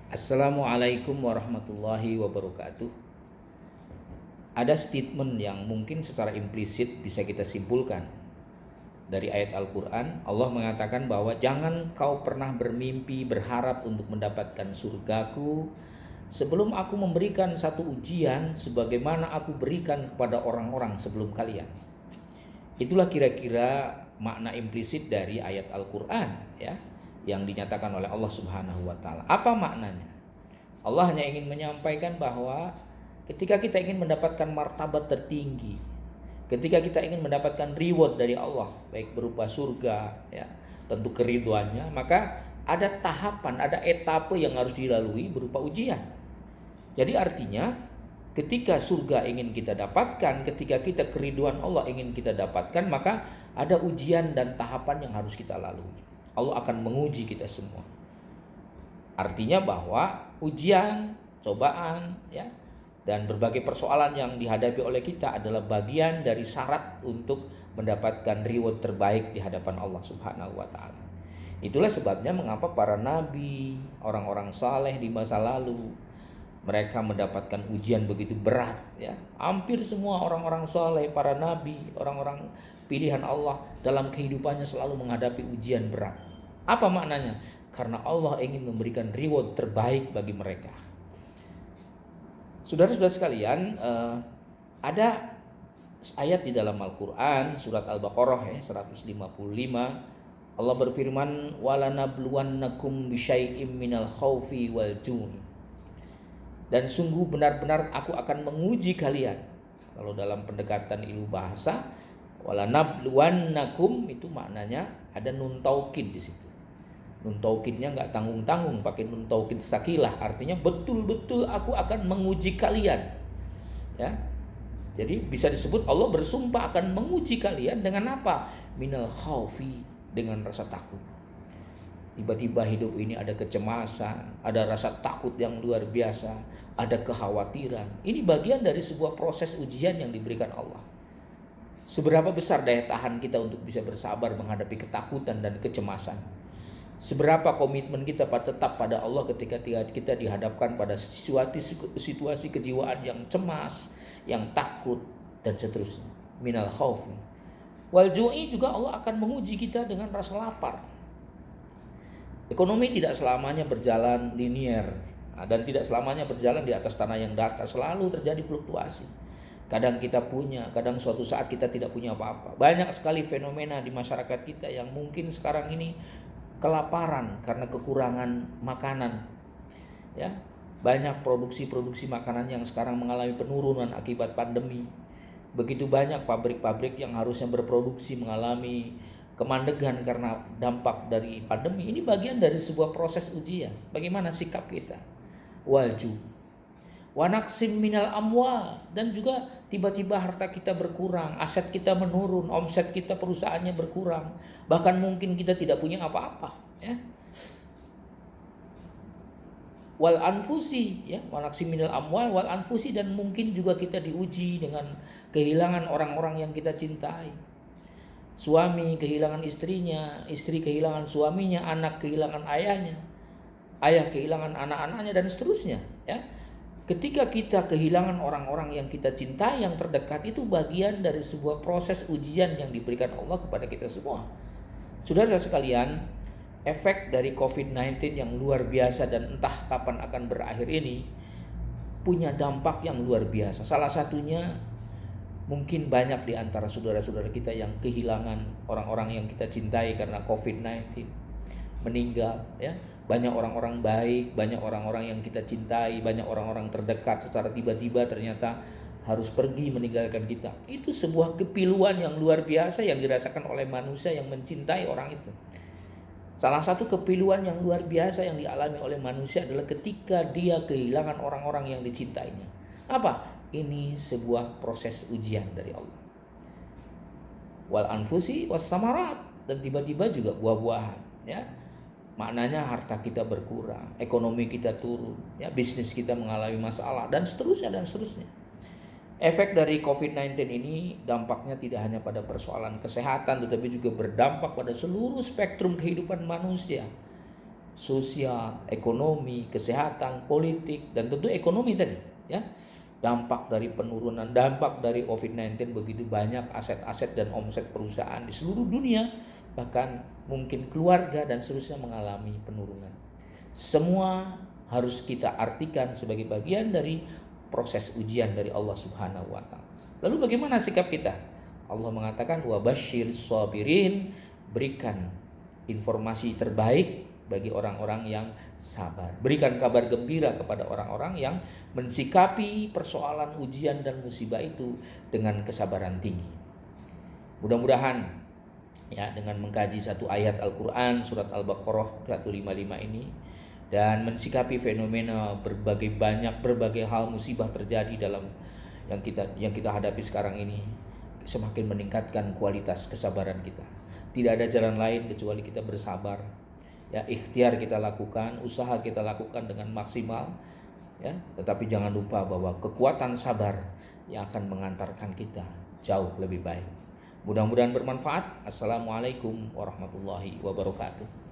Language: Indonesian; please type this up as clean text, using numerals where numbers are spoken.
Assalamualaikum warahmatullahi wabarakatuh. Ada statement yang mungkin secara implisit bisa kita simpulkan dari ayat Al-Quran. Allah mengatakan bahwa jangan kau pernah bermimpi berharap untuk mendapatkan surgaku sebelum aku memberikan satu ujian sebagaimana aku berikan kepada orang-orang sebelum kalian. Itulah kira-kira makna implisit dari ayat Al-Quran, ya, yang dinyatakan oleh Allah Subhanahu wa taala. Apa maknanya? Allah hanya ingin menyampaikan bahwa ketika kita ingin mendapatkan martabat tertinggi, ketika kita ingin mendapatkan reward dari Allah, baik berupa surga, ya, tentu keriduannya, maka ada tahapan, ada etape yang harus dilalui berupa ujian. Jadi artinya ketika surga ingin kita dapatkan, ketika kita keriduan Allah ingin kita dapatkan, maka ada ujian dan tahapan yang harus kita lalui. Allah akan menguji kita semua. Artinya bahwa ujian, cobaan, ya, dan berbagai persoalan yang dihadapi oleh kita adalah bagian dari syarat untuk mendapatkan reward terbaik di hadapan Allah Subhanahu wa taala. Itulah sebabnya mengapa para nabi, orang-orang saleh di masa lalu, mereka mendapatkan ujian begitu berat, ya. Hampir semua orang-orang saleh, para nabi, orang-orang pilihan Allah dalam kehidupannya selalu menghadapi ujian berat. Apa maknanya? Karena Allah ingin memberikan reward terbaik bagi mereka. Saudara-saudara sekalian, ada ayat di dalam Al-Quran, surat Al-Baqarah ya, 155. Allah berfirman, walanabluwannakum bisyai'im minal khawfi wal ju'i. Dan sungguh benar-benar aku akan menguji kalian. Kalau dalam pendekatan ilmu bahasa, walanabluwannakum itu maknanya ada nun taukid di situ. Nun taukidnya nggak tanggung-tanggung, pakai nun taukid sakilah, artinya betul-betul aku akan menguji kalian, ya. Jadi bisa disebut Allah bersumpah akan menguji kalian dengan apa? Minal khaufi, dengan rasa takut. Tiba-tiba hidup ini ada kecemasan, ada rasa takut yang luar biasa, ada kekhawatiran. Ini bagian dari sebuah proses ujian yang diberikan Allah. Seberapa besar daya tahan kita untuk bisa bersabar menghadapi ketakutan dan kecemasan? Seberapa komitmen kita tetap pada Allah ketika kita dihadapkan pada situasi kejiwaan yang cemas, yang takut, dan seterusnya. Minal khaufi wal ju'i, juga Allah akan menguji kita dengan rasa lapar. Ekonomi tidak selamanya berjalan linier, dan tidak selamanya berjalan di atas tanah yang datar. Selalu terjadi fluktuasi. Kadang kita punya, kadang suatu saat kita tidak punya apa-apa. Banyak sekali fenomena di masyarakat kita yang mungkin sekarang ini kelaparan karena kekurangan makanan, ya. Banyak produksi makanan yang sekarang mengalami penurunan akibat pandemi. Begitu banyak pabrik-pabrik yang harusnya berproduksi mengalami kemandegan karena dampak dari pandemi. Ini bagian dari sebuah proses ujian. Bagaimana sikap kita? Walju wanaksim minal amwal, dan juga tiba-tiba harta kita berkurang, aset kita menurun, omset kita perusahaannya berkurang, bahkan mungkin kita tidak punya apa-apa, ya. Wal anfusi, ya, wanaksim minal amwal wal anfusi, dan mungkin juga kita diuji dengan kehilangan orang-orang yang kita cintai. Suami kehilangan istrinya, istri kehilangan suaminya, anak kehilangan ayahnya, ayah kehilangan anak-anaknya, dan seterusnya, ya. Ketika kita kehilangan orang-orang yang kita cintai yang terdekat, itu bagian dari sebuah proses ujian yang diberikan Allah kepada kita semua. Saudara sekalian, efek dari COVID-19 yang luar biasa dan entah kapan akan berakhir ini punya dampak yang luar biasa. Salah satunya mungkin banyak di antara saudara-saudara kita yang kehilangan orang-orang yang kita cintai karena COVID-19, meninggal, ya. Banyak orang-orang baik, banyak orang-orang yang kita cintai, banyak orang-orang terdekat secara tiba-tiba ternyata harus pergi meninggalkan kita. Itu sebuah kepiluan yang luar biasa yang dirasakan oleh manusia yang mencintai orang itu. Salah satu kepiluan yang luar biasa yang dialami oleh manusia adalah ketika dia kehilangan orang-orang yang dicintainya. Apa? Ini sebuah proses ujian dari Allah. Wal anfusi was samarat, dan tiba-tiba juga buah-buahan, ya. Maknanya harta kita berkurang, ekonomi kita turun, ya, bisnis kita mengalami masalah, dan seterusnya dan seterusnya. Efek dari COVID-19 ini dampaknya tidak hanya pada persoalan kesehatan, tetapi juga berdampak pada seluruh spektrum kehidupan manusia. sosial, ekonomi, kesehatan, politik, dan tentu ekonomi tadi, ya. Dampak dari penurunan, dampak dari COVID-19, begitu banyak aset-aset dan omset perusahaan di seluruh dunia, bahkan mungkin keluarga dan seterusnya mengalami penurunan. Semua harus kita artikan sebagai bagian dari proses ujian dari Allah Subhanahu wa taala. Lalu bagaimana sikap kita? Allah mengatakan wa basyir sabirin, berikan informasi terbaik bagi orang-orang yang sabar. Berikan kabar gembira kepada orang-orang yang mensikapi persoalan ujian dan musibah itu dengan kesabaran tinggi. Mudah-mudahan ya, dengan mengkaji satu ayat Al-Qur'an surat Al-Baqarah 155 ini dan mensikapi fenomena berbagai hal musibah terjadi dalam yang kita hadapi sekarang ini, semakin meningkatkan kualitas kesabaran kita. Tidak ada jalan lain kecuali kita bersabar. Ya, ikhtiar kita lakukan, usaha kita lakukan dengan maksimal, ya. Tetapi jangan lupa bahwa kekuatan sabar yang akan mengantarkan kita jauh lebih baik. Mudah-mudahan bermanfaat. Assalamualaikum warahmatullahi wabarakatuh.